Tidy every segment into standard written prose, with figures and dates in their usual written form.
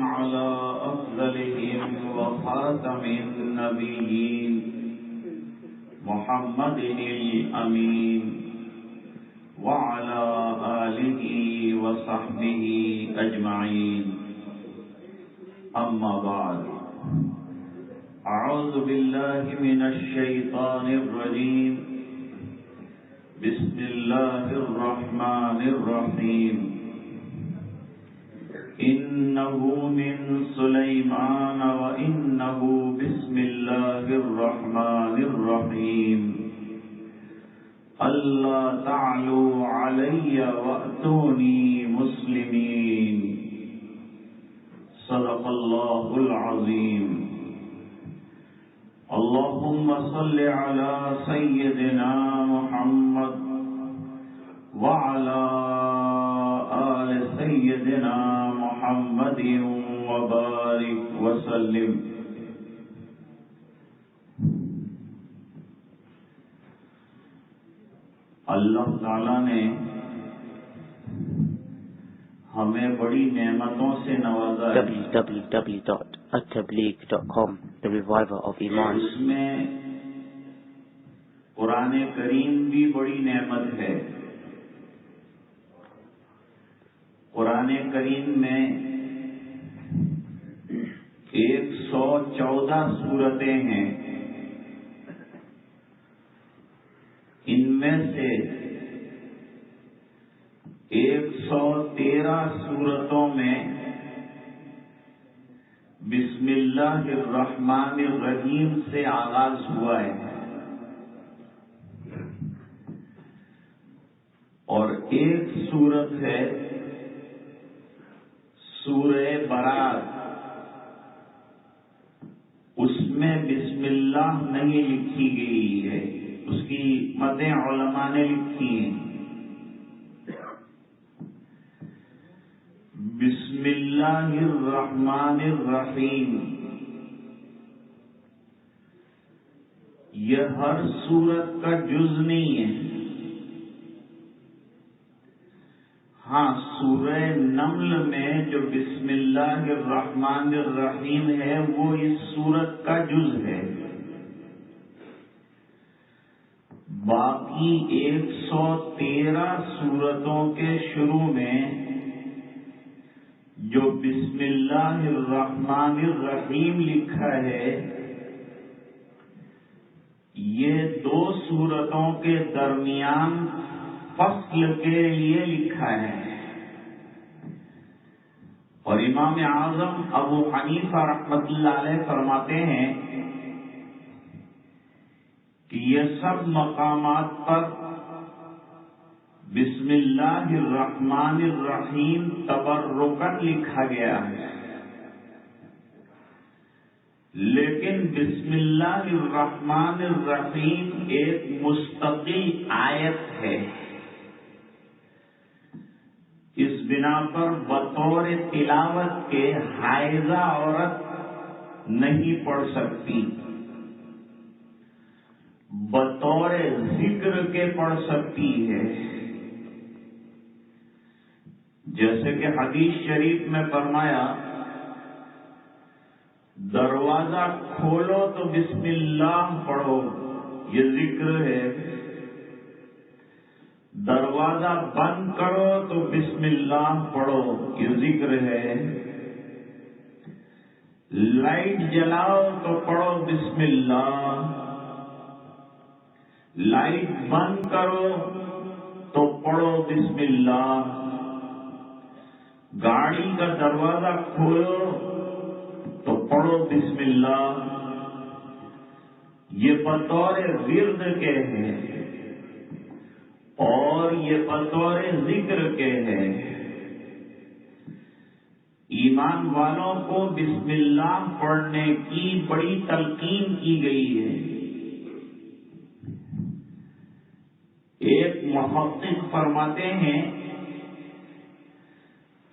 على أفضلهم وخاتم النبيين محمد الأمين وعلى آله وصحبه أجمعين. أما بعد، أعوذ بالله من الشيطان الرجيم. بسم الله الرحمن الرحيم. إنه من سليمان وإنه بسم الله الرحمن الرحيم. ألا تعلوا علي وأتوني مسلمين. صدق الله العظيم. اللهم صل على سيدنا محمد وعلى آل سيدنا محمد وبارك وسلم. اللہ تعالیٰ نے ہمیں بڑی نعمتوں سے نوازا ہے. www.attableek.com, the reviver of Iman. اس میں قرآن کریم بھی بڑی نعمت ہے. قرآن کریم میں 114 سورتیں ہیں. ان میں سے 113 سورتوں میں بسم اللہ الرحمن الرحیم سے آغاز ہوا ہے، اور ایک سورت ہے سورہ برات. اس میں بسم اللہ نہیں لکھی گئی ہے، اس کی مدح علماء نے لکھی ہیں. بسم اللہ الرحمن الرحیم. یہ ہر سورت کا جز نہیں ہے. ہاں، سورہ نمل میں جو بسم اللہ الرحمن الرحیم ہے وہ اس سورت کا جز ہے. باقی 113 سورتوں کے شروع میں جو بسم اللہ الرحمن الرحیم لکھا ہے، یہ 2 سورتوں کے درمیان فصل کے لیے لکھا ہے. اور امام اعظم ابو حنیفہ رحمۃ اللہ علیہ فرماتے ہیں کہ یہ سب مقامات پر بسم اللہ الرحمن الرحیم تبرکاً لکھا گیا ہے، لیکن بسم اللہ الرحمن الرحیم ایک مستقل آیت ہے. اس بنا پر بطور تلاوت کے حائضہ عورت نہیں پڑھ سکتی، بطور ذکر کے پڑھ سکتی ہے. جیسے کہ حدیث شریف میں فرمایا، دروازہ کھولو تو بسم اللہ پڑھو، یہ ذکر ہے. دروازہ بند کرو تو بسم اللہ پڑھو، یہ ذکر ہے. لائٹ جلاؤ تو پڑھو بسم اللہ، لائٹ بند کرو تو پڑھو بسم اللہ. گاڑی کا دروازہ کھولو تو پڑھو بسم اللہ. یہ بطور ورد کے ہیں اور یہ بطور ذکر کے ہیں. ایمان والوں کو بسم اللہ پڑھنے کی بڑی تلقین کی گئی ہے. ایک محقق فرماتے ہیں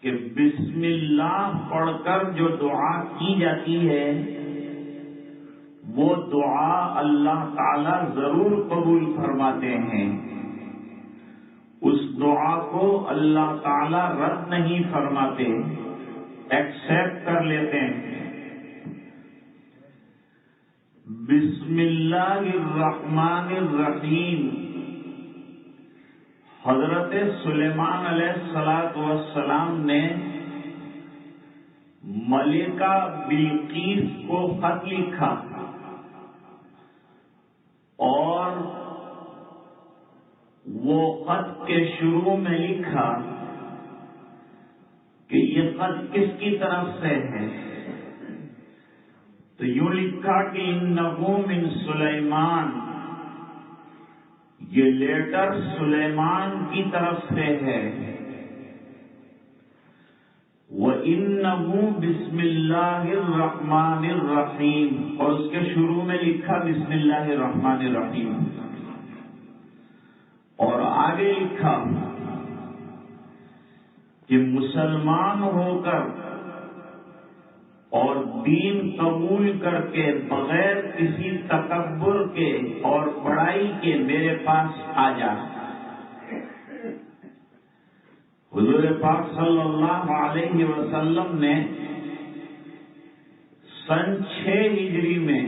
کہ بسم اللہ پڑھ کر جو دعا کی جاتی ہے وہ دعا اللہ تعالی ضرور قبول فرماتے ہیں. اس دعا کو اللہ تعالی رد نہیں فرماتے. ایکسپٹ کر لیتے ہیں. بسم اللہ الرحمن الرحیم. حضرت سلیمان علیہ السلام نے ملکہ بلقیس کو خط لکھا اور وہ خط کے شروع میں لکھا کہ یہ خط کس کی طرف سے ہے. تو یوں لکھا کہ انہو من سلیمان، یہ لیٹر سلیمان کی طرف سے ہے. وَإِنَّهُ بِسْمِ اللَّهِ الرَّحْمَنِ الرَّحِيمِ، اور اس کے شروع میں لکھا بسم اللہ الرحمن الرحیم. اور آگے لکھا کہ مسلمان ہو کر اور دین قبول کر کے بغیر کسی تکبر کے اور بڑائی کے میرے پاس آ جا. حضور پاک صلی اللہ علیہ وسلم نے سن 6 ہجری میں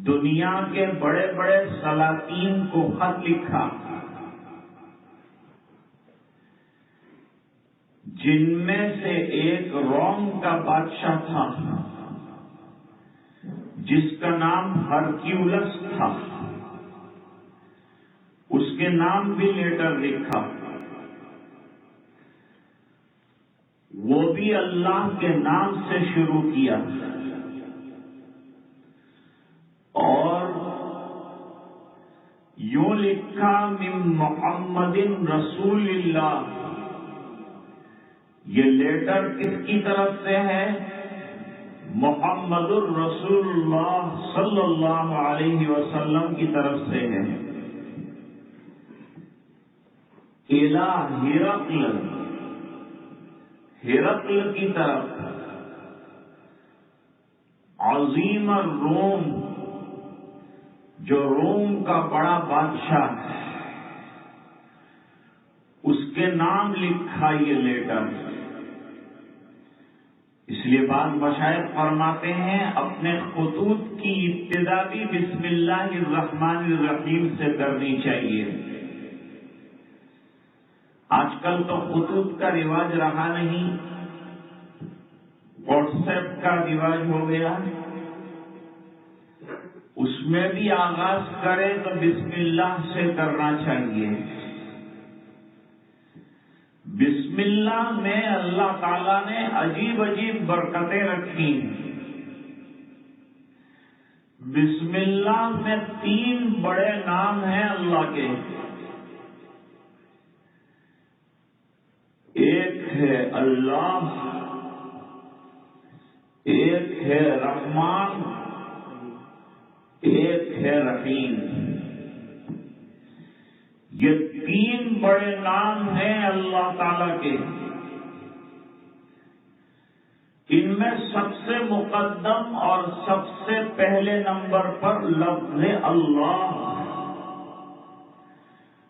دنیا کے بڑے بڑے سلاطین کو خط لکھا، جن میں سے ایک روم کا بادشاہ تھا جس کا نام ہرکیولس تھا. اس کے نام بھی لیٹر لکھا. وہ بھی اللہ کے نام سے شروع کیا اور یوں لکھا من محمد رسول اللہ. یہ لیٹر کس کی طرف سے ہے؟ محمد الرسول اللہ صلی اللہ علیہ وسلم کی طرف سے ہے. الہ ہرقل کی طرف، عظیم الروم، جو روم کا بڑا بادشاہ ہے، اس کے نام لکھا یہ لیٹر. اس لیے بعض مشائخ فرماتے ہیں اپنے خطوط کی ابتدا بھی بسم اللہ الرحمن الرحیم سے کرنی چاہیے. آج کل تو خطوط کا رواج رہا نہیں، واٹس ایپ کا رواج ہو گیا. اس میں بھی آغاز کرے تو بسم اللہ سے کرنا چاہیے. بسم اللہ میں اللہ تعالیٰ نے عجیب عجیب برکتیں رکھی. بسم اللہ میں 3 بڑے نام ہیں اللہ کے. ایک ہے اللہ، ایک ہے رحمان، ایک ہے رحیم. یہ 3 بڑے نام ہیں اللہ تعالی کے. ان میں سب سے مقدم اور سب سے پہلے نمبر پر لفظ اللہ.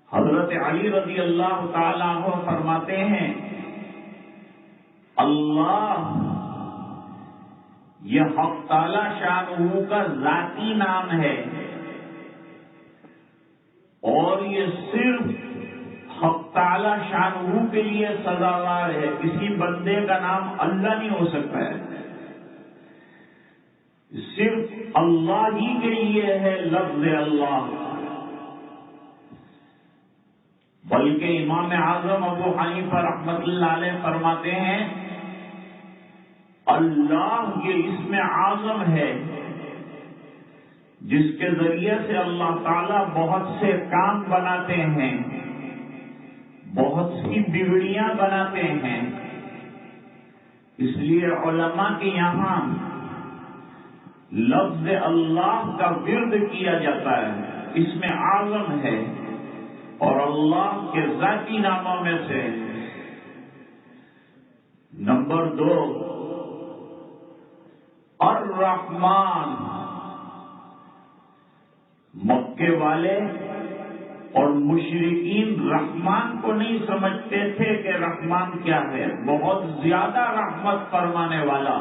حضرت علی رضی اللہ تعالیٰ عنہ فرماتے ہیں اللہ یہ حق تعالی شانہ کا ذاتی نام ہے اور یہ صرف حق تعالی شانہ کے لیے سزاوار ہے. کسی بندے کا نام اللہ نہیں ہو سکتا ہے. صرف اللہ ہی کے لیے ہے لفظ اللہ. بلکہ امام اعظم ابو حنیفہ رحمۃ اللہ علیہ فرماتے ہیں اللہ یہ اسم اعظم ہے جس کے ذریعے سے اللہ تعالیٰ بہت سے کام بناتے ہیں، بہت سی بگڑیاں بناتے ہیں. اس لیے علماء کے یہاں لفظ اللہ کا ورد کیا جاتا ہے. اسم اعظم ہے اور اللہ کے ذاتی ناموں میں سے. نمبر 2 الرحمن. مکے والے اور مشرکین رحمان کو نہیں سمجھتے تھے کہ رحمان کیا ہے، بہت زیادہ رحمت فرمانے والا،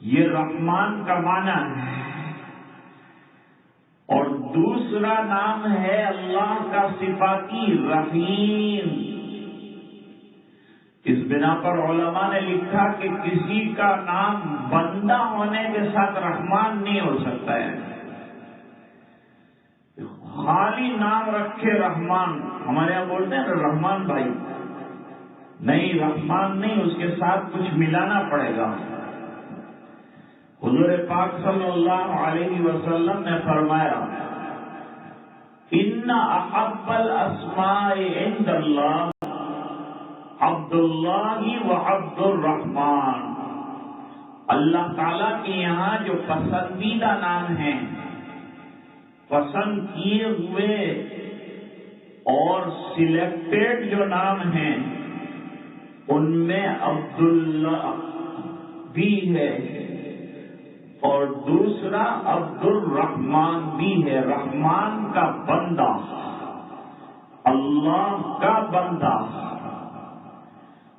یہ رحمان کا معنی ہے۔ اور دوسرا نام ہے اللہ کا صفاتی رحیم۔ اس بنا پر علماء نے لکھا کہ کسی کا نام بندہ ہونے کے ساتھ رحمان نہیں ہو سکتا ہے۔ خالی نام رکھے رحمان، ہمارے یہاں بولتے ہیں نا رحمان بھائی، نہیں رحمان نہیں، اس کے ساتھ کچھ ملانا پڑے گا۔ حضور پاک صلی اللہ علیہ وسلم نے فرمایا ان احب الاسماء عند اللہ عبد اللہ و عبد الرحمان، اللہ تعالی کے یہاں جو پسندیدہ نام ہیں، پسند کیے ہوئے اور سلیکٹڈ جو نام ہیں، ان میں عبداللہ بھی ہے اور دوسرا عبد الرحمان بھی ہے، رحمان کا بندہ، اللہ کا بندہ۔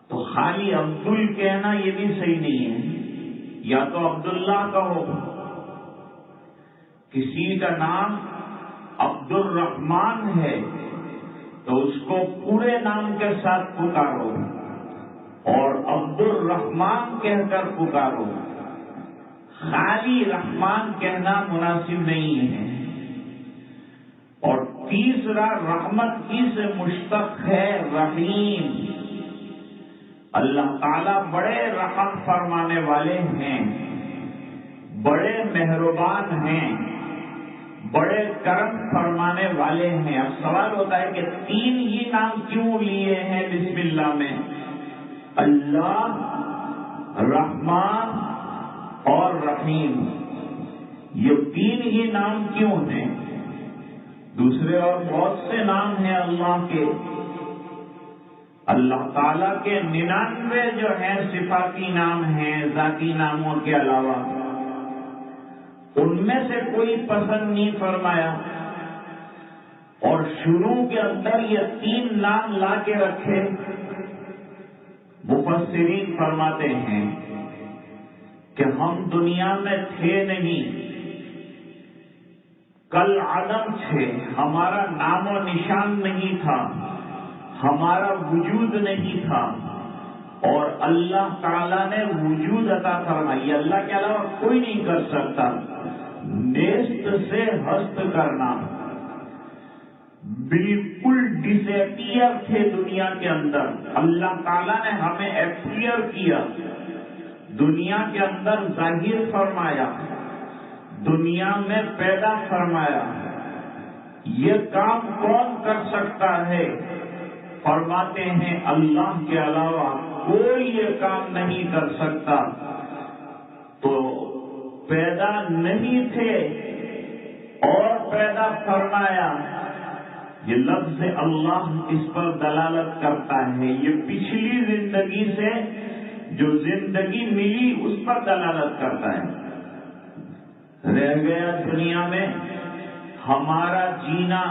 تو خالی عبدال کہنا یہ بھی صحیح نہیں ہے، یا تو عبداللہ کہو، کسی کا نام عبد الرحمان ہے تو اس کو پورے نام کے ساتھ پکارو اور عبد الرحمان کہہ کر پکارو، خالی رحمان کہنا مناسب نہیں ہے۔ اور تیسرا رحمت کی سے مشتق ہے رحیم، اللہ تعالیٰ بڑے رحم فرمانے والے ہیں، بڑے مہربان ہیں، بڑے کرم فرمانے والے ہیں۔ اب سوال ہوتا ہے کہ تین ہی نام کیوں لیے ہیں بسم اللہ میں؟ اللہ، رحمان اور رحیم، یہ تین ہی نام کیوں ہیں؟ دوسرے اور بہت سے نام ہیں اللہ کے، اللہ تعالیٰ کے 99 جو ہیں صفاتی نام ہیں ذاتی ناموں کے علاوہ، ان میں سے کوئی پسند نہیں فرمایا، اور شروع کے اندر یہ تین نام لا کے رکھے۔ مفسرین فرماتے ہیں کہ ہم دنیا میں تھے نہیں، کل عدم تھے، ہمارا نام و نشان نہیں تھا، ہمارا وجود نہیں تھا، اور اللہ تعالیٰ نے وجود عطا فرمائی۔ اللہ کے علاوہ کوئی نہیں کر سکتا، نیست سے ہست کرنا، بالکل ڈس ایپیئر تھے دنیا کے اندر، اللہ تعالیٰ نے ہمیں ایپیئر کیا، دنیا کے اندر ظاہر فرمایا، دنیا میں پیدا فرمایا۔ یہ کام کون کر سکتا ہے؟ فرماتے ہیں اللہ کے علاوہ کوئی یہ کام نہیں کر سکتا۔ تو پیدا نہیں تھے اور پیدا فرمایا، یہ لفظ اللہ اس پر دلالت کرتا ہے، یہ پچھلی زندگی سے جو زندگی ملی اس پر دلالت کرتا ہے۔ رہ گیا دنیا میں ہمارا جینا،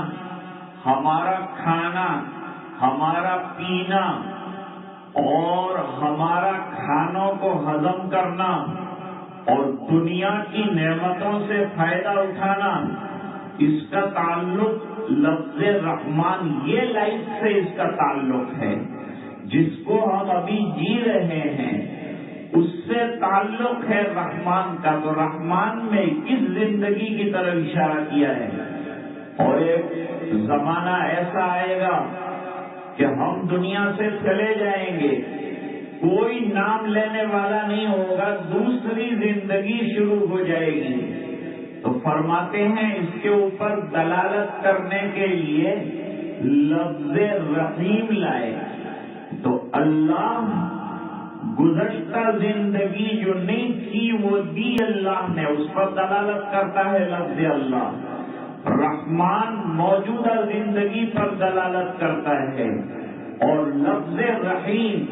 ہمارا کھانا، ہمارا پینا اور ہمارا کھانوں کو ہضم کرنا اور دنیا کی نعمتوں سے فائدہ اٹھانا، اس کا تعلق لفظ رحمان، یہ لائف سے اس کا تعلق ہے، جس کو ہم ابھی جی رہے ہیں اس سے تعلق ہے رحمان کا۔ تو رحمان میں کس زندگی کی طرف اشارہ کیا ہے؟ اور ایک زمانہ ایسا آئے گا کہ ہم دنیا سے چلے جائیں گے، کوئی نام لینے والا نہیں ہوگا، دوسری زندگی شروع ہو جائے گی۔ تو فرماتے ہیں اس کے اوپر دلالت کرنے کے لیے لفظ رحیم لائے۔ تو اللہ گزشتہ زندگی جو نہیں تھی وہ دی اللہ نے، اس پر دلالت کرتا ہے لفظ اللہ۔ رحمان موجودہ زندگی پر دلالت کرتا ہے، اور لفظ رحیم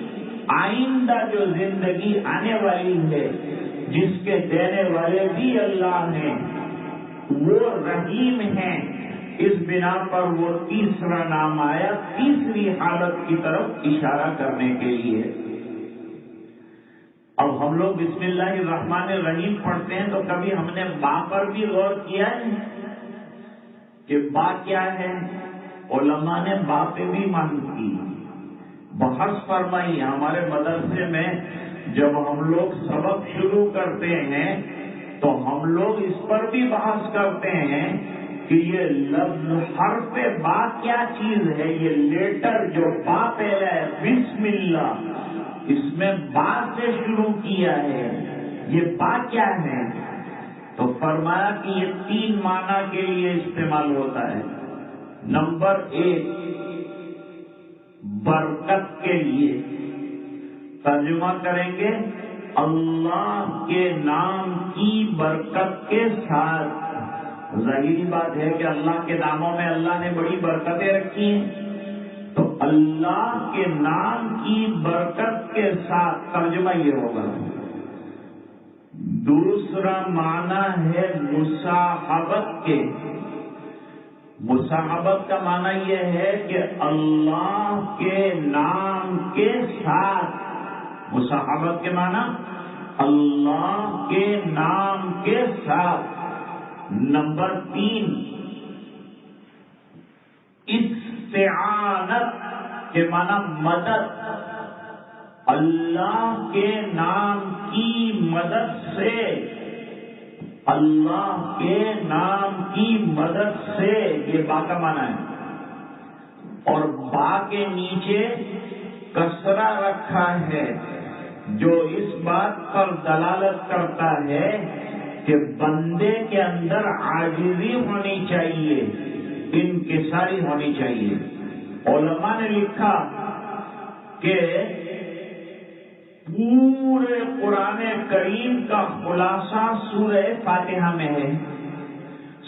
آئندہ جو زندگی آنے والی ہے جس کے دینے والے بھی اللہ ہیں، وہ رحیم ہیں، اس بنا پر وہ تیسرا نام آیا تیسری حالت کی طرف اشارہ کرنے کے لیے۔ اب ہم لوگ بسم اللہ الرحمن الرحیم پڑھتے ہیں تو کبھی ہم نے با پر بھی غور کیا ہے کہ با کیا ہے؟ علماء نے با پہ بھی معنی کی، بحث فرمائی۔ ہمارے مدرسے میں جب ہم لوگ سبق شروع کرتے ہیں تو ہم لوگ اس پر بھی بحث کرتے ہیں کہ یہ لفظ حرف با کیا چیز ہے، یہ لیٹر جو با پہلا ہے بسم اللہ، اس میں با سے شروع کیا ہے، یہ با کیا ہے؟ تو فرمایا کہ یہ تین معنی کے لیے استعمال ہوتا ہے۔ نمبر 1 برکت کے لیے، ترجمہ کریں گے اللہ کے نام کی برکت کے ساتھ۔ ظاہری بات ہے کہ اللہ کے ناموں میں اللہ نے بڑی برکتیں رکھی ہیں، تو اللہ کے نام کی برکت کے ساتھ ترجمہ یہ ہوگا۔ دوسرا معنی ہے مصاحبت کے۔ مصاحبت کا معنی یہ ہے کہ اللہ کے نام کے ساتھ، مصاحبت کے معنی اللہ کے نام کے ساتھ۔ نمبر 3 استعانت کے معنی مدد، اللہ کے نام کی مدد سے، اللہ کے نام کی مدد سے، یہ با کا معنی ہے۔ اور با کے نیچے کسرہ رکھا ہے جو اس بات پر دلالت کرتا ہے کہ بندے کے اندر عاجزی ہونی چاہیے، انکساری ہونی چاہیے۔ علماء نے لکھا کہ پورے قرآن کریم کا خلاصہ سورہ فاتحہ میں ہے۔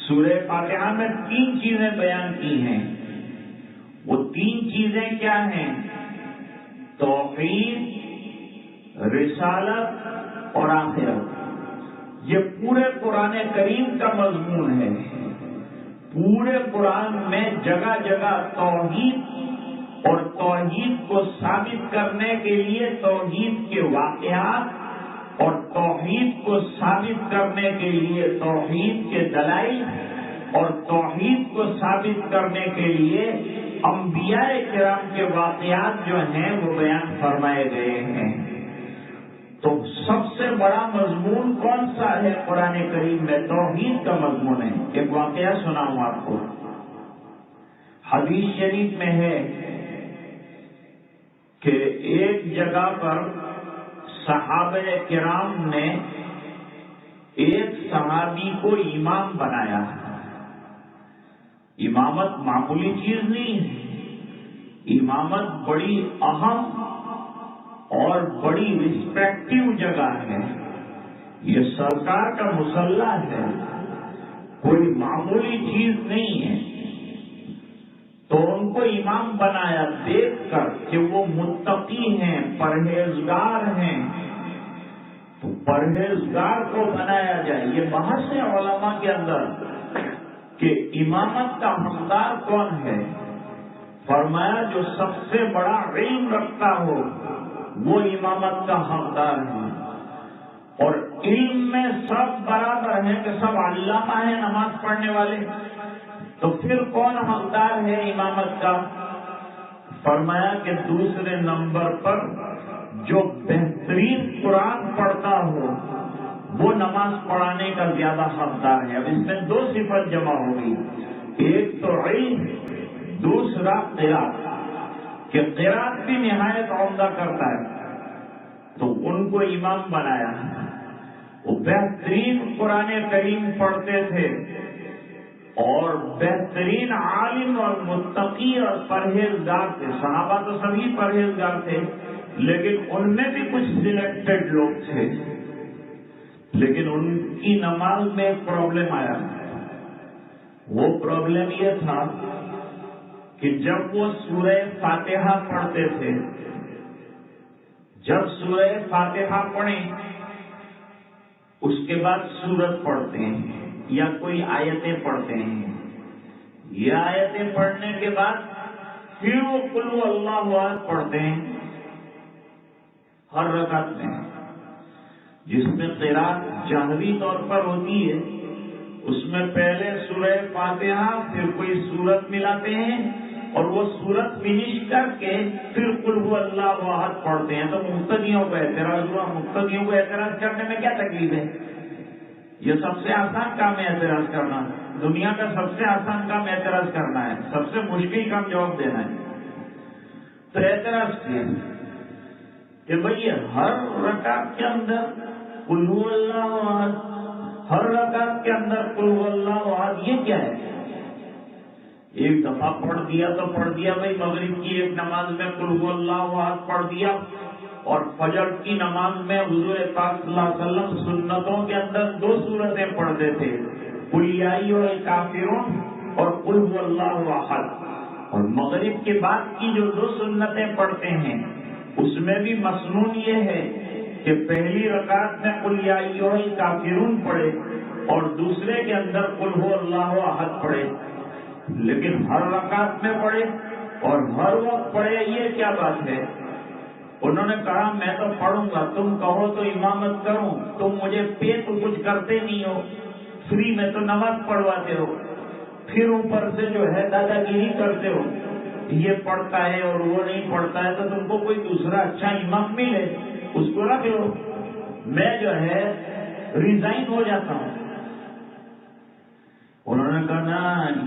سورہ فاتحہ میں 3 چیزیں بیان کی ہیں۔ وہ 3 چیزیں کیا ہیں؟ توحید، رسالت اور آخرت۔ یہ پورے قرآن کریم کا مضمون ہے۔ پورے قرآن میں جگہ جگہ توحید اور توحید کو ثابت کرنے کے لیے توحید کے واقعات اور توحید کو ثابت کرنے کے لیے توحید کے دلائل اور توحید کو ثابت کرنے کے لیے انبیاء کرام کے واقعات جو ہیں وہ بیان فرمائے گئے ہیں۔ تو سب سے بڑا مضمون کون سا ہے قرآن کریم میں؟ توحید کا مضمون ہے۔ ایک واقعہ سناؤں آپ کو۔ حدیث شریف میں ہے کہ ایک جگہ پر صحابہ کرام نے ایک صحابی کو امام بنایا۔ امامت معمولی چیز نہیں ہے، امامت بڑی اہم اور بڑی رسپیکٹیو جگہ ہے۔ یہ سرکار کا مسلح ہے، کوئی معمولی چیز نہیں ہے۔ تو ان کو امام بنایا دیکھ کر کہ وہ متقی ہیں، پرہیزگار ہیں، تو پرہیزگار کو بنایا جائے۔ یہ بحث ہے علماء کے اندر کہ امامت کا حقدار کون ہے۔ فرمایا جو سب سے بڑا علم رکھتا ہو وہ امامت کا حقدار ہے۔ اور علم میں سب برابر ہیں کہ سب علامہ ہیں نماز پڑھنے والے، تو پھر کون حقدار ہے امامت کا؟ فرمایا کہ دوسرے نمبر پر جو بہترین قرآن پڑھتا ہو وہ نماز پڑھانے کا زیادہ حقدار ہے۔ اب اس میں 2 صفت جمع ہوگی، ایک تو علم، دوسرا قرات، کہ قرات بھی نہایت عمدہ کرتا ہے، تو ان کو امام بنایا۔ وہ بہترین قرآن کریم پڑھتے تھے اور بہترین عالم اور متقی اور پرہیزگار تھے۔ صحابہ تو سبھی پرہیزگار تھے، لیکن ان میں بھی کچھ سلیکٹڈ لوگ تھے۔ لیکن ان کی نماز میں ایک پرابلم آیا۔ وہ پرابلم یہ تھا کہ جب وہ سورہ فاتحہ پڑھتے تھے، جب سورہ فاتحہ پڑھیں اس کے بعد سورت پڑھتے ہیں یا کوئی آیتیں پڑھتے ہیں، یہ آیتیں پڑھنے کے بعد پھر وہ قل هو اللہ احد پڑھتے ہیں ہر رکعت میں، جس میں قرات جہری طور پر ہوتی ہے، اس میں پہلے سورہ فاتحہ پھر کوئی سورت ملاتے ہیں اور وہ سورت فنش کر کے پھر قل هو اللہ احد پڑھتے ہیں۔ تو مقتدیوں کو اعتراض ہوا، مقتدیوں کو اعتراض کرنے میں کیا تکلیف ہے؟ یہ سب سے آسان کام ہے اعتراض کرنا، دنیا کا سب سے آسان کام اعتراض کرنا ہے، سب سے مشکل کام جواب دینا ہے۔ تو اعتراض کیا کہ بھئی ہر رکعت کے اندر قل هو اللہ احد، ہر رکعت کے اندر قل هو اللہ احد، یہ کیا ہے؟ ایک دفعہ پڑھ دیا تو پڑھ دیا بھائی، مغرب کی ایک نماز میں قل هو اللہ احد پڑھ دیا، اور فجر کی نماز میں حضور پاک صلی اللہ علیہ وسلم سنتوں کے اندر 2 سورتیں پڑھتے تھے، قل یا ایھا الکافرون اور قل هو اللہ احد، اور مغرب کے بعد کی جو 2 سنتیں پڑھتے ہیں اس میں بھی مسنون یہ ہے کہ پہلی رکعت میں قل یا ایھا الکافرون پڑھے اور دوسرے کے اندر قل هو اللہ احد پڑھے، لیکن ہر رکعت میں پڑھے اور ہر وقت پڑھے، یہ کیا بات ہے؟ انہوں نے کہا میں تو پڑھوں گا، تم کہو تو امامت کروں، تم مجھے پے تو کچھ کرتے نہیں ہو، فری میں تو نماز پڑھواتے ہو، پھر اوپر سے جو ہے دادا گیری کرتے ہو، یہ پڑھتا ہے اور وہ نہیں پڑھتا ہے، تو تم کو کوئی دوسرا اچھا امام ملے اس کو رکھ لو، میں جو ہے ریزائن ہو جاتا ہوں۔ انہوں نے کہا نہیں،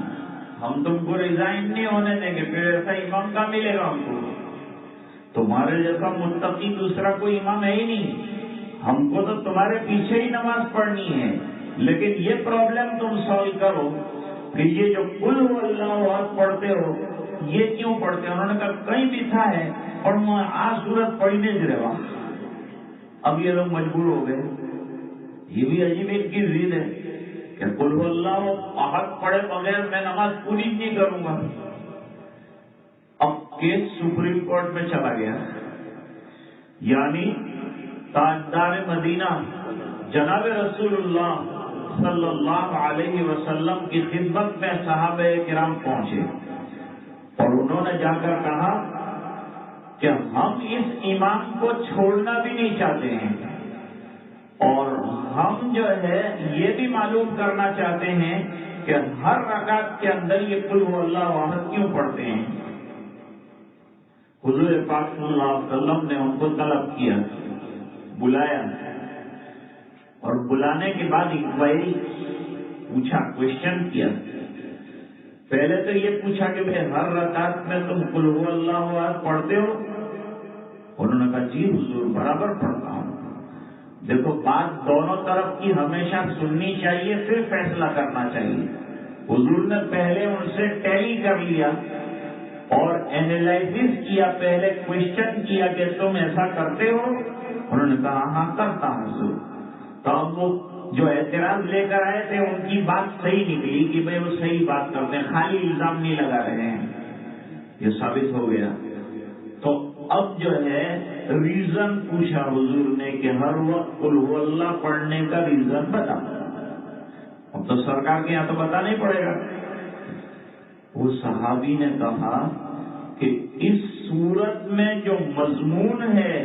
ہم تم کو ریزائن نہیں ہونے دیں گے، پھر ایسا امام کا ملے گا ہم کو، تمہارے جیسا متقی دوسرا کوئی امام ہے ہی نہیں، ہم کو تو تمہارے پیچھے ہی نماز پڑھنی ہے، لیکن یہ پرابلم تم سالو کرو کہ یہ جو قل هو اللہ احد پڑھتے ہو یہ کیوں پڑھتے ہو؟ انہوں نے کہا کہیں بھی تھا ہے اور میں آج صورت پڑھنے سے رہا۔ اب یہ لوگ مجبور ہو گئے، یہ بھی عجیب ایک کی ضد ہے کہ قل هو اللہ احد پڑھے بغیر میں نماز پوری نہیں کروں گا۔ اب کیس سپریم کورٹ میں چلا گیا، یعنی تاجدار مدینہ جناب رسول اللہ صلی اللہ علیہ وسلم کی خدمت میں صحابہ کرام پہنچے اور انہوں نے جا کر کہا کہ ہم اس امام کو چھوڑنا بھی نہیں چاہتے ہیں، اور ہم جو ہے یہ بھی معلوم کرنا چاہتے ہیں کہ ہر رکعت کے اندر یہ قل هو اللہ احد کیوں پڑھتے ہیں۔ حضور پاک صلی اللہ علیہ وسلم نے ان کو طلب کیا، بلایا، اور بلانے کے بعد انکوائری پوچھا، کوشچن کیا۔ پہلے تو یہ پوچھا کہ بھائی ہر رکعت میں تم قل هو اللہ احد پڑھتے ہو؟ انہوں نے کہا جی حضور برابر پڑھتا ہوں۔ دیکھو بات دونوں طرف کی ہمیشہ سننی چاہیے، پھر فیصلہ کرنا چاہیے۔ حضور نے پہلے ان سے ٹیلی کر لیا اور اینالائسس کیا، پہلے کوشچن کیا کہ تم ایسا کرتے ہو؟ انہوں نے کہا ہاں کرتا ہوں حضور۔ تو اب وہ جو اعتراض لے کر آئے تھے ان کی بات صحیح نکلی کہ بھائی وہ صحیح بات کرتے ہیں، خالی الزام نہیں لگا رہے ہیں، یہ ثابت ہو گیا۔ تو اب جو ہے ریزن پوچھا حضور نے کہ ہر وقت قل هو اللہ پڑھنے کا ریزن بتا۔ اب تو سرکار کے یہاں تو بتانا ہی پڑے گا۔ وہ صحابی نے کہا کہ اس سورت میں جو مضمون ہے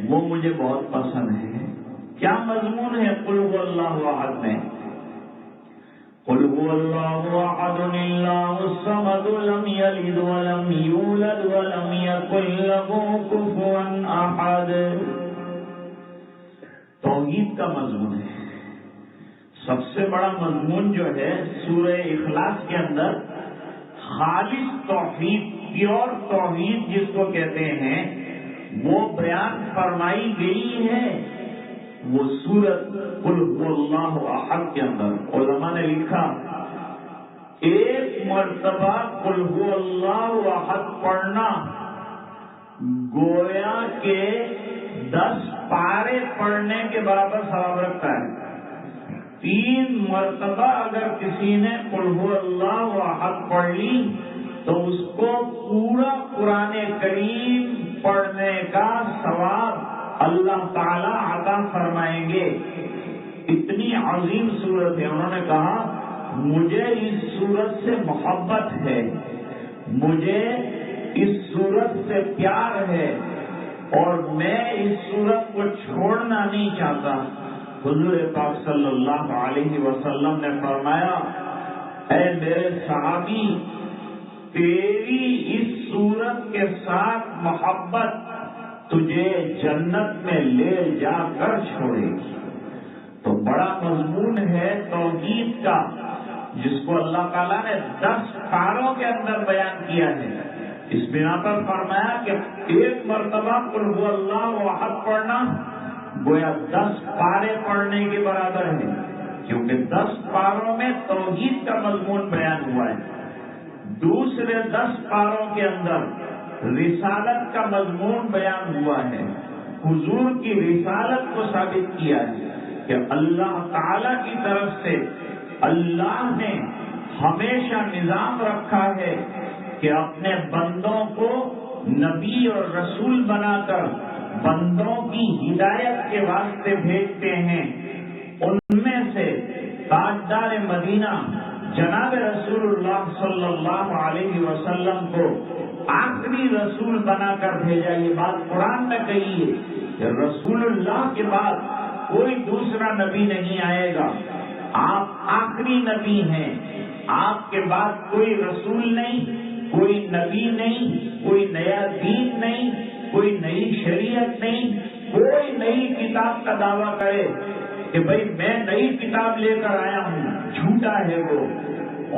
وہ مجھے بہت پسند ہے۔ کیا مضمون ہے قل هو اللہ احد میں؟ قل هو اللہ احد اللہ الصمد لم یلد ولم یولد ولم یکن له کفوا احد۔ توحید کا مضمون ہے۔ سب سے بڑا مضمون جو ہے سورہ اخلاص کے اندر خالص توحید، پیور توحید جس کو کہتے ہیں، وہ بیان فرمائی گئی ہے وہ سورت قل هو اللہ احد کے اندر۔ علماء نے لکھا ایک مرتبہ قل هو اللہ احد پڑھنا گویا کے 10 پارے پڑھنے کے برابر ثواب رکھتا ہے۔ 3 مرتبہ اگر کسی نے قل هو اللہ احد پڑھ لی تو اس کو پورا قرآن کریم پڑھنے کا ثواب اللہ تعالی عطا فرمائیں گے۔ اتنی عظیم صورت ہے۔ انہوں نے کہا مجھے اس صورت سے محبت ہے، مجھے اس صورت سے پیار ہے اور میں اس صورت کو چھوڑنا نہیں چاہتا. حضور پاک صلی اللہ علیہ وسلم نے فرمایا، اے میرے صحابی، تیری اس صورت کے ساتھ محبت تجھے جنت میں لے جا کر چھوڑے گی. تو بڑا مضمون ہے توحید کا، جس کو اللہ تعالیٰ نے 10 پاروں کے اندر بیان کیا ہے. اس بنا پر فرمایا کہ ایک مرتبہ قل هو اللہ احد پڑھنا گویا 10 پارے پڑھنے کے برابر ہے، کیونکہ 10 پاروں میں توحید کا مضمون بیان ہوا ہے. دوسرے 10 پاروں کے اندر رسالت کا مضمون بیان ہوا ہے. حضور کی رسالت کو ثابت کیا ہے کہ اللہ تعالی کی طرف سے اللہ نے ہمیشہ نظام رکھا ہے کہ اپنے بندوں کو نبی اور رسول بنا کر بندوں کی ہدایت کے واسطے بھیجتے ہیں. ان میں سے تاجدار مدینہ جناب رسول اللہ صلی اللہ علیہ وسلم کو آخری رسول بنا کر بھیجا. یہ بات قرآن میں کہی ہے کہ رسول اللہ کے بعد کوئی دوسرا نبی نہیں آئے گا، آپ آخری نبی ہیں. آپ کے بعد کوئی رسول نہیں، کوئی نبی نہیں، کوئی نیا دین نہیں، کوئی نئی شریعت نہیں. کوئی نئی کتاب کا دعویٰ کرے کہ بھئی میں نئی کتاب لے کر آیا ہوں، جھوٹا ہے وہ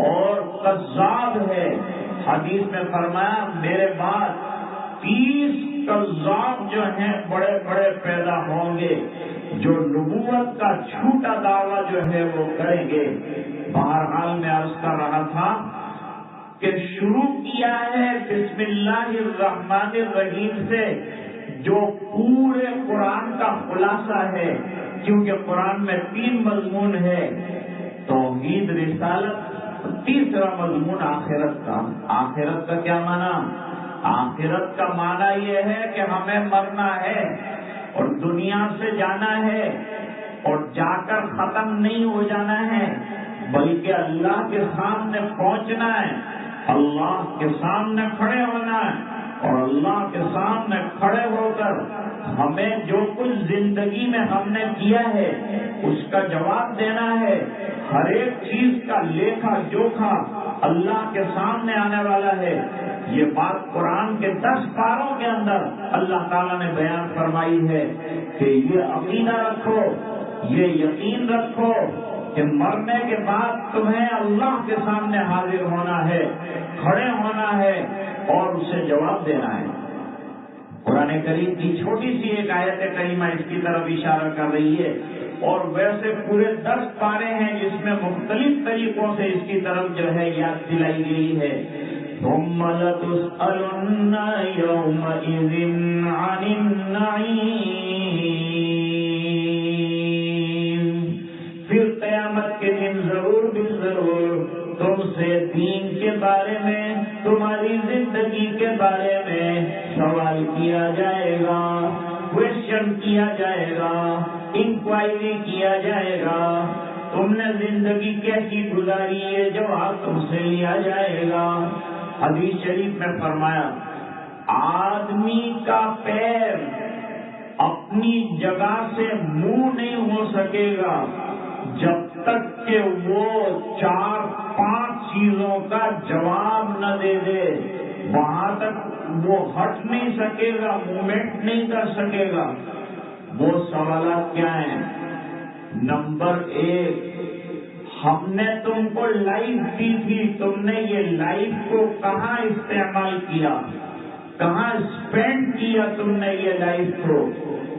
اور کذاب ہے. حدیث میں فرمایا میرے بعد 30 کذاب جو ہیں بڑے بڑے پیدا ہوں گے، جو نبوت کا جھوٹا دعویٰ جو ہے وہ کریں گے. بہرحال میں عرض کر رہا تھا کہ شروع کیا ہے بسم اللہ الرحمن الرحیم سے، جو پورے قرآن کا خلاصہ ہے، کیونکہ قرآن میں 3 مضمون ہے، توحید، رسالت، تیسرا مضمون آخرت کا. آخرت کا کیا معنی؟ آخرت کا معنی یہ ہے کہ ہمیں مرنا ہے اور دنیا سے جانا ہے اور جا کر ختم نہیں ہو جانا ہے، بلکہ اللہ کے سامنے پہنچنا ہے، اللہ کے سامنے کھڑے ہونا ہے اور اللہ کے سامنے کھڑے ہو کر ہمیں جو کچھ زندگی میں ہم نے کیا ہے اس کا جواب دینا ہے. ہر ایک چیز کا لیکھا جوکھا اللہ کے سامنے آنے والا ہے. یہ بات قرآن کے 10 پاروں کے اندر اللہ تعالیٰ نے بیان فرمائی ہے کہ یہ عقیدہ رکھو، یہ یقین رکھو کہ مرنے کے بعد تمہیں اللہ کے سامنے حاضر ہونا ہے، کھڑے ہونا ہے اور اسے جواب دینا ہے. قرآن کریم کی چھوٹی سی ایک آیت کریمہ اس کی طرف اشارہ کر رہی ہے، اور ویسے پورے 10 پارے ہیں جس میں مختلف طریقوں سے اس کی طرف جو ہے یاد دلائی گئی ہے. ثم لتسألن يومئذ عن النعيم. پھر قیامت کے دن ضرور بھی ضرور تم سے دین کے بارے میں، تمہاری زندگی کے بارے میں سوال کیا جائے گا، کوشچن کیا جائے گا، انکوائری کیا جائے گا. تم نے زندگی کیسی گزاری ہے جواب تم سے لیا جائے گا. حدیث شریف میں فرمایا آدمی کا پیر اپنی جگہ سے منہ نہیں ہو سکے گا جب تک کہ وہ 4-5 چیزوں کا جواب نہ دے دے. وہاں تک وہ ہٹ نہیں سکے گا، موومنٹ نہیں کر سکے گا. وہ سوالات کیا ہیں؟ نمبر 1، ہم نے تم کو لائف دی تھی، تم نے یہ لائف کو کہاں استعمال کیا، کہاں اسپینڈ کیا تم نے یہ لائف کو،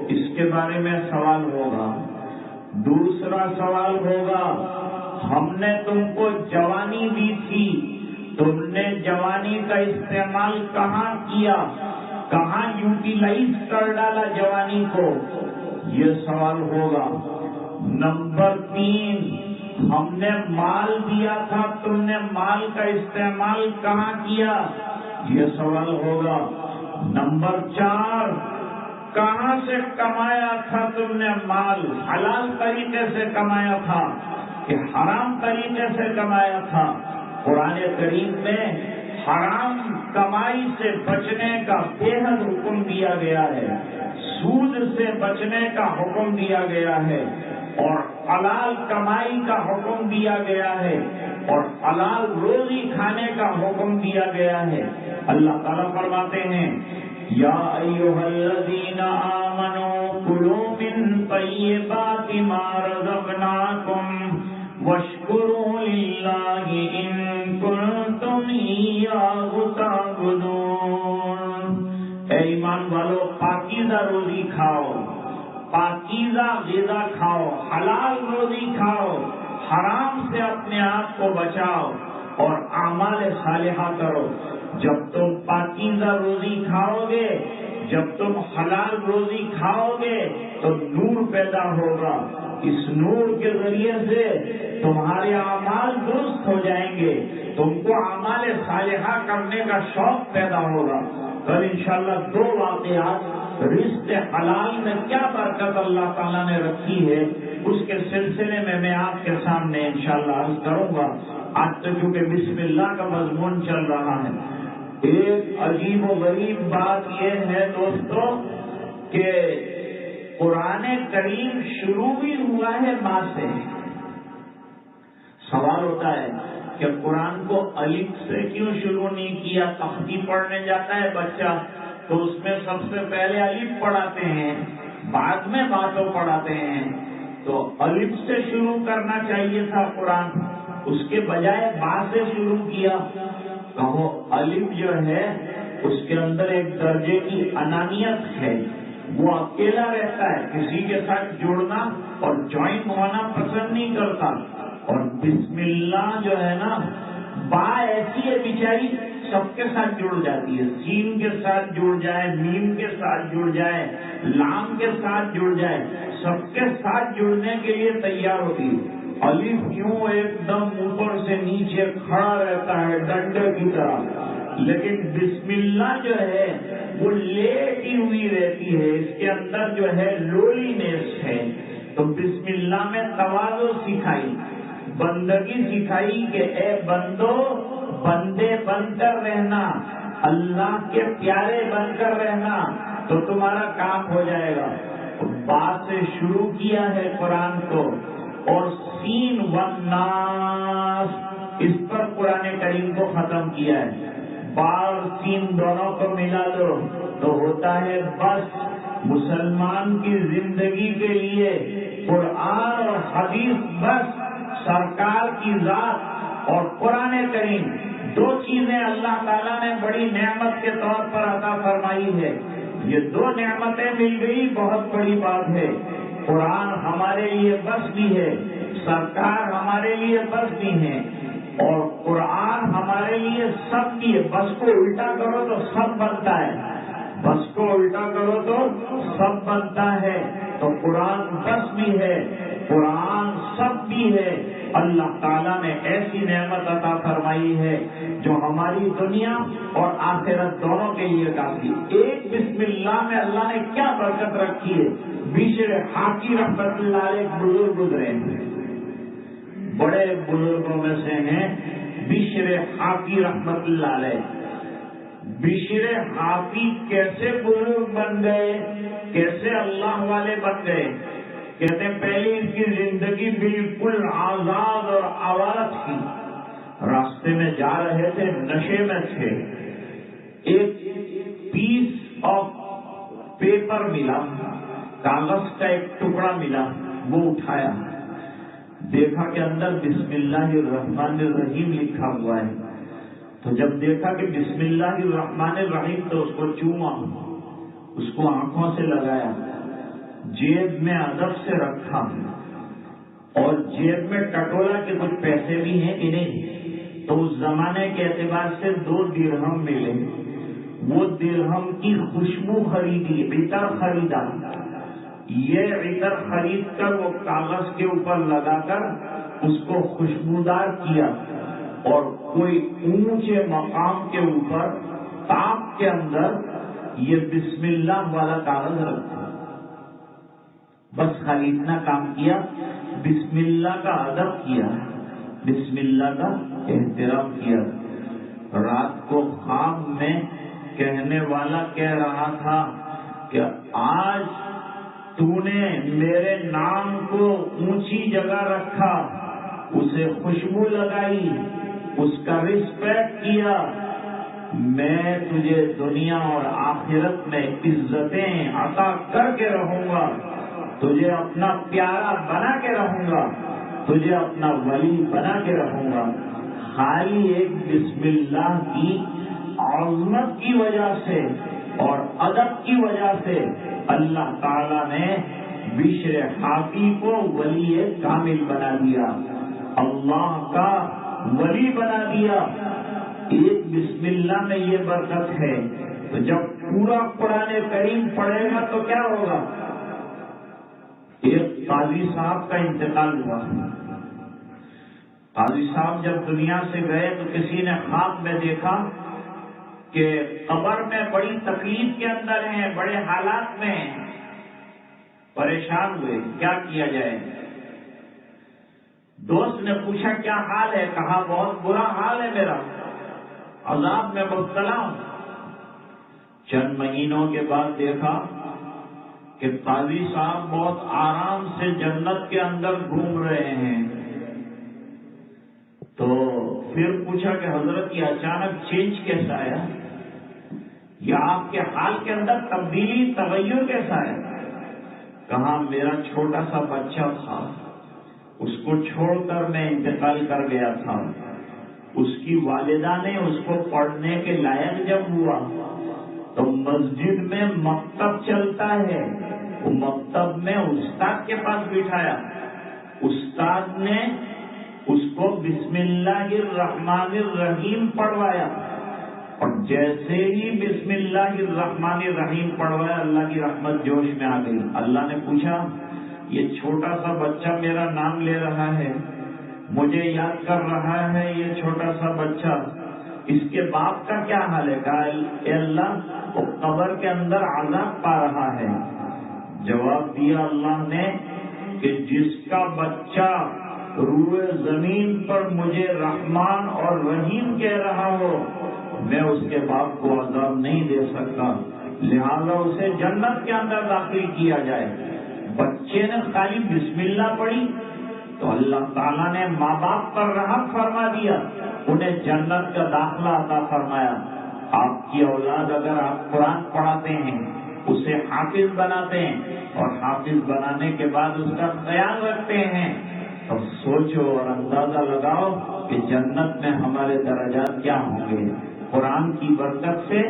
اس کے بارے میں سوال ہوگا. دوسرا سوال ہوگا ہم نے تم کو جوانی دی تھی، تم نے جوانی کا استعمال کہاں کیا، کہاں یوٹیلائز کر ڈالا جوانی کو، یہ سوال ہوگا. نمبر 3، ہم نے مال دیا تھا، تم نے مال کا استعمال کہاں کیا، یہ سوال ہوگا. نمبر 4، کہاں سے کمایا تھا تم نے مال، حلال طریقے سے کمایا تھا، کہ حرام طریقے سے کمایا تھا. قرآن کریم میں حرام کمائی سے بچنے کا بے حد حکم دیا گیا ہے, سود سے بچنے کا حکم دیا گیا ہے, اور حلال کمائی کا حکم دیا گیا ہے, اور حلال روزی کھانے کا حکم دیا گیا ہے. اللہ تعالیٰ فرماتے ہیں یا ایھا الذین آمنوا کلوا من طیبات ما رزقناکم واشکروا للہ ان کنتم ایاہ تعبدون. اے ایمان والو, پاکیزہ روزی کھاؤ, پاکیزہ غذا کھاؤ, حلال روزی کھاؤ, حرام سے اپنے آپ کو بچاؤ اور اعمال صالحہ کرو. جب تم پاکیزہ روزی کھاؤ گے, جب تم حلال روزی کھاؤ گے تو نور پیدا ہوگا. اس نور کے ذریعے سے تمہارے اعمال درست ہو جائیں گے, تم کو اعمال صالحہ کرنے کا شوق پیدا ہوگا. کل انشاءاللہ 2 واقعات رزق حلال میں کیا برکت اللہ تعالیٰ نے رکھی ہے اس کے سلسلے میں میں آپ کے سامنے انشاءاللہ عرض کروں گا. آج تو چونکہ بسم اللہ کا مضمون چل رہا ہے, ایک عجیب و غریب بات یہ ہے دوستو کہ قرآن کریم شروع بھی ہوا ہے ماں سے. سوال ہوتا ہے کہ قرآن کو الف سے کیوں شروع نہیں کیا؟ تختی پڑھنے جاتا ہے بچہ تو اس میں سب سے پہلے الف پڑھاتے ہیں, بعد میں باتوں پڑھاتے ہیں. تو الف سے شروع کرنا چاہیے تھا قرآن, اس کے بجائے با سے شروع کیا. کہو الف جو ہے اس کے اندر ایک درجے کی انانیت ہے, وہ اکیلا رہتا ہے, کسی کے ساتھ جڑنا اور جوائن ہونا پسند نہیں کرتا. اور بسم اللہ جو ہے نا, با ایسی ہے بیچاری سب کے ساتھ جڑ جاتی ہے, سین کے ساتھ جڑ جائے, میم کے ساتھ جڑ جائے, لام کے ساتھ جڑ جائے, سب کے ساتھ جڑنے کے لیے تیار ہوتی ہے. الف یوں ایک دم اوپر سے نیچے کھڑا رہتا ہے ڈنڈے کی طرح, لیکن بسم اللہ جو ہے وہ لیٹی ہوئی رہتی ہے, اس کے اندر جو ہے لولی نیس ہے. تو بسم اللہ میں تواضع سکھائی, بندگی سکھائی کہ اے بندو بندے بن کر رہنا, اللہ کے پیارے بن کر رہنا تو تمہارا کام ہو جائے گا. بات سے شروع کیا ہے قرآن کو, اور سین والناس اس پر قرآن کریم کو ختم کیا ہے. بار سین دونوں کو ملا دو تو ہوتا ہے بس. مسلمان کی زندگی کے لیے قرآن اور حدیث بس, سرکار کی ذات اور قرآن کریم, 2 چیزیں اللہ تعالیٰ نے بڑی نعمت کے طور پر عطا فرمائی ہے. یہ 2 نعمتیں مل گئی بہت بڑی بات ہے. قرآن ہمارے لیے بس بھی ہے, سرکار ہمارے لیے بس بھی ہے, اور قرآن ہمارے لیے سب بھی ہے. بس کو الٹا کرو تو سب بنتا ہے, بس کو الٹا کرو تو سب بنتا ہے. تو قرآن بس بھی ہے, قرآن سب بھی ہے. اللہ تعالیٰ نے ایسی نعمت عطا فرمائی ہے جو ہماری دنیا اور آخرت دونوں کے لیے کافی. ایک بسم اللہ میں اللہ نے کیا برکت رکھی ہے. بشر حافی رحمت اللہ علیہ ایک بزرگ گزرے ہیں, بڑے بزرگوں میں سے ہیں بشر حافی رحمت اللہ علیہ. بشر حافی کیسے بزرگ بن گئے, کیسے اللہ والے بن گئے؟ کہتے ہیں پہلے ان کی زندگی بالکل آزاد اور آوارہ تھی. راستے میں جا رہے تھے, نشے میں تھے. ایک پیس آف پیپر ملا, کاغذ کا ایک ٹکڑا ملا, وہ اٹھایا, دیکھا کہ اندر بسم اللہ الرحمن الرحیم لکھا ہوا ہے. تو جب دیکھا کہ بسم اللہ الرحمن الرحیم تو اس کو چوما, اس کو آنکھوں سے لگایا, جیب میں ادب سے رکھا, اور جیب میں ٹٹولا کے کچھ پیسے بھی ہیں کہ نہیں. تو اس زمانے کے اعتبار سے 2 درہم ملے, وہ درہم کی خوشبو خریدی, عطر خریدا. یہ عطر خرید کر وہ کاغذ کے اوپر لگا کر اس کو خوشبودار کیا, اور کوئی اونچے مقام کے اوپر تاپ کے اندر یہ بسم اللہ والا کاغذ رکھا. بس خالی اتنا کام کیا، بسم اللہ کا ادب کیا، بسم اللہ کا احترام کیا۔ رات کو خواب میں کہنے والا کہہ رہا تھا کہ آج تو نے میرے نام کو اونچی جگہ رکھا، اسے خوشبو لگائی، اس کا رسپیکٹ کیا، میں تجھے دنیا اور آخرت میں عزتیں عطا کر کے رہوں گا، تجھے اپنا پیارا بنا کے رہوں گا، تجھے اپنا ولی بنا کے رہوں گا۔ خالی ایک بسم اللہ کی عظمت کی وجہ سے اور ادب کی وجہ سے اللہ تعالیٰ نے بشر حافی کو ولی کامل بنا دیا، اللہ کا ولی بنا دیا۔ ایک بسم اللہ میں یہ برکت ہے۔ تو جب پورا قرآن کریم پڑھے گا تو کیا ہوگا؟ ایک قاضی صاحب کا انتقال ہوا، قاضی صاحب جب دنیا سے گئے تو کسی نے خواب میں دیکھا کہ قبر میں بڑی تکلیف کے اندر ہیں، بڑے حالات میں ہیں، پریشان ہوئے، کیا کیا جائے؟ دوست نے پوچھا کیا حال ہے؟ کہا بہت برا حال ہے میرا، عذاب میں مبتلا ہوں۔ چند مہینوں کے بعد دیکھا کہ قاضی صاحب بہت آرام سے جنت کے اندر گھوم رہے ہیں۔ تو پھر پوچھا کہ حضرت یہ اچانک چینج کیسا آیا، یا آپ کے حال کے اندر تبدیلی تغیر کیسا ہے؟ کہا میرا چھوٹا سا بچہ تھا، اس کو چھوڑ کر میں انتقال کر گیا تھا، اس کی والدہ نے اس کو پڑھنے کے لائق جب ہوا تو مسجد میں مکتب چلتا ہے، وہ مکتب میں استاد کے پاس بٹھایا، استاد نے اس کو بسم اللہ الرحمن الرحیم پڑھوایا، اور جیسے ہی بسم اللہ الرحمن الرحیم پڑھوایا اللہ کی رحمت جوش میں آ گئی۔ اللہ نے پوچھا یہ چھوٹا سا بچہ میرا نام لے رہا ہے، مجھے یاد کر رہا ہے، یہ چھوٹا سا بچہ، اس کے باپ کا کیا حال ہے؟ کہا اے اللہ وہ قبر کے اندر عذاب پا رہا ہے۔ جواب دیا اللہ نے کہ جس کا بچہ روئے زمین پر مجھے رحمان اور رحیم کہہ رہا ہو، میں اس کے باپ کو عذاب نہیں دے سکتا، لہذا اسے جنت کے اندر داخل کیا جائے۔ بچے نے خالی بسم اللہ پڑھی تو اللہ تعالیٰ نے ماں باپ پر رحم فرما دیا، انہیں جنت کا داخلہ عطا فرمایا۔ آپ کی اولاد اگر آپ قرآن پڑھاتے ہیں، اسے حافظ بناتے ہیں، اور حافظ بنانے کے بعد اس کا خیال رکھتے ہیں، تو سوچو اور اندازہ لگاؤ کہ جنت میں ہمارے درجات کیا ہوں گے۔ قرآن کی برکت سے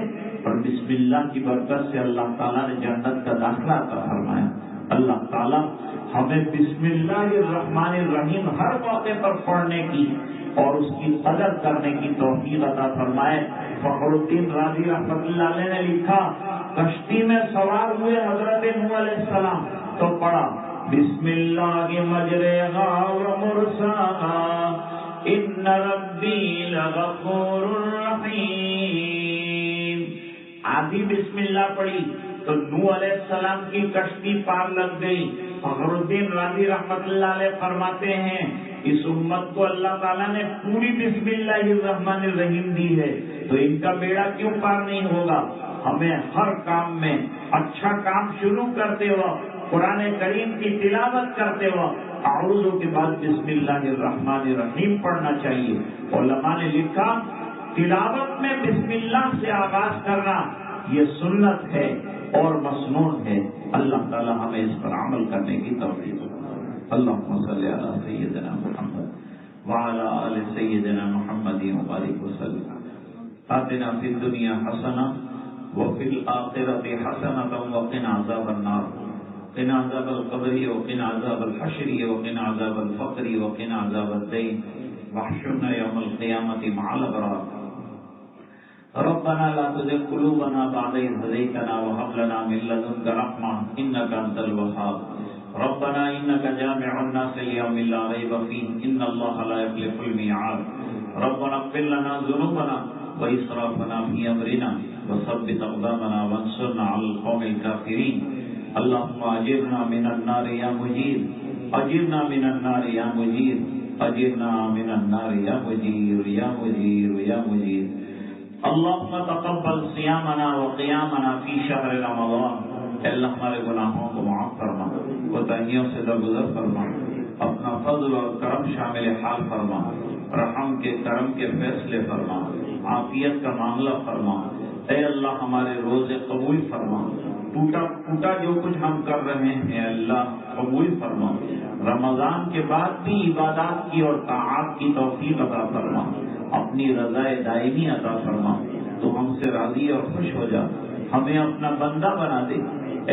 اور بسم اللہ کی برکت سے اللہ تعالیٰ نے جنت کا داخلہ عطا فرمایا۔ اللہ تعالیٰ ہمیں بسم اللہ الرحمن الرحیم ہر موقع پر پڑھنے کی اور اس کی قدر کرنے کی توفیق عطا فرمائے۔ فخر الدین رازی رحمۃ اللہ علیہ نے لکھا کشتی میں سوار ہوئے حضرت نوح علیہ السلام تو پڑھا بسم اللہ مجریہا و مرساہا ان ربی لغفور رحیم۔ آدھی بسم اللہ پڑھی تو نوح علیہ السلام کی کشتی پار لگ گئی۔ فخر الدین رازی رحمۃ اللہ علیہ فرماتے ہیں اس امت کو اللہ تعالیٰ نے پوری بسم اللہ الرحمن الرحیم دی ہے، تو ان کا بیڑا کیوں پار نہیں ہوگا؟ ہمیں ہر کام میں اچھا کام شروع کرتے وقت قرآن کریم کی تلاوت کرتے وقت اعوذ کے بعد بسم اللہ الرحمن الرحیم پڑھنا چاہیے۔ علماء نے لکھا تلاوت میں بسم اللہ سے آغاز کرنا یہ سنت ہے اور مسنون ہے۔ اللہ تعالی ہمیں اس پر عمل کرنے کی توفیق دے۔ اللہم صلی علی سیدنا محمد وعلی آل سیدنا محمد وبارک وسلم۔ آتنا فی الدنیا حسنہ وفی الآخرۃ حسنۃ وقنا عذاب النار۔ قنا عذاب القبر وقنا عذاب الحشر وقنا عذاب الفقر وقنا عذاب الدین واحشرنا یوم القیامۃ مع الابرار۔ ربنا لا تزغ قلوبنا بعد إذ هديتنا وهب لنا من لدنك رحمة إنك أنت الوهاب۔ ربنا إنك جامع الناس ليوم لا ريب فيه إن الله لا يخلف الميعاد۔ ربنا اغفر لنا ذنوبنا وإسرافنا في أمرنا وثبت أقدامنا وانصرنا على القوم الكافرين۔ اللهم اجرنا من النار یا مجیر، اجرنا من النار یا مجیر، اجرنا من النار یا مجیر یا مجیر یا مجیر۔ اللهم تقبل صيامنا وقيامنا في شهر رمضان، اے اللہ ہمارے گناہوں کو معاف فرما، کوتاہیوں سے درگزر فرما، اپنا فضل اور کرم شامل حال فرما، رحم کے کرم کے فیصلے فرما، عافیت کا معاملہ فرما، اے اللہ ہمارے روزے قبول فرما، ٹوٹا جو کچھ ہم کر رہے ہیں اللہ قبول فرما، رمضان کے بعد بھی عبادات کی اور طاعات کی توفیق عطا فرما، اپنی رضا دائمی عطا فرما، تو ہم سے راضی اور خوش ہو جا، ہمیں اپنا بندہ بنا دے،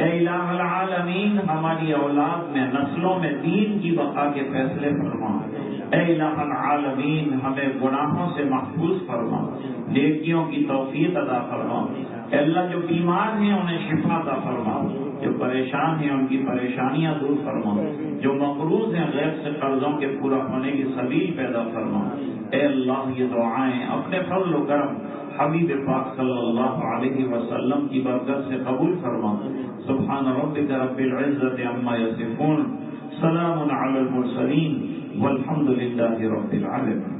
اے الہ العالمین ہماری اولاد میں نسلوں میں دین کی بقا کے فیصلے فرما، اے الہ العالمین ہمیں گناہوں سے محفوظ فرما، نیکیوں کی توفیق عطا فرما، اے اللہ جو بیمار ہیں انہیں شفا عطا فرما، جو پریشان ہیں ان کی پریشانیاں دور فرما، جو مقروض ہیں غیر سے قرضوں کے پورا ہونے کی سبیل پیدا فرما، اے اللہ یہ دعائیں اپنے فضل و کرم حبیب پاک صلی اللہ علیہ وسلم کی برکت سے قبول فرما۔ سبحان ربک رب العزت عما یصفون، سلام علی المرسلین والحمد للہ رب العالمین۔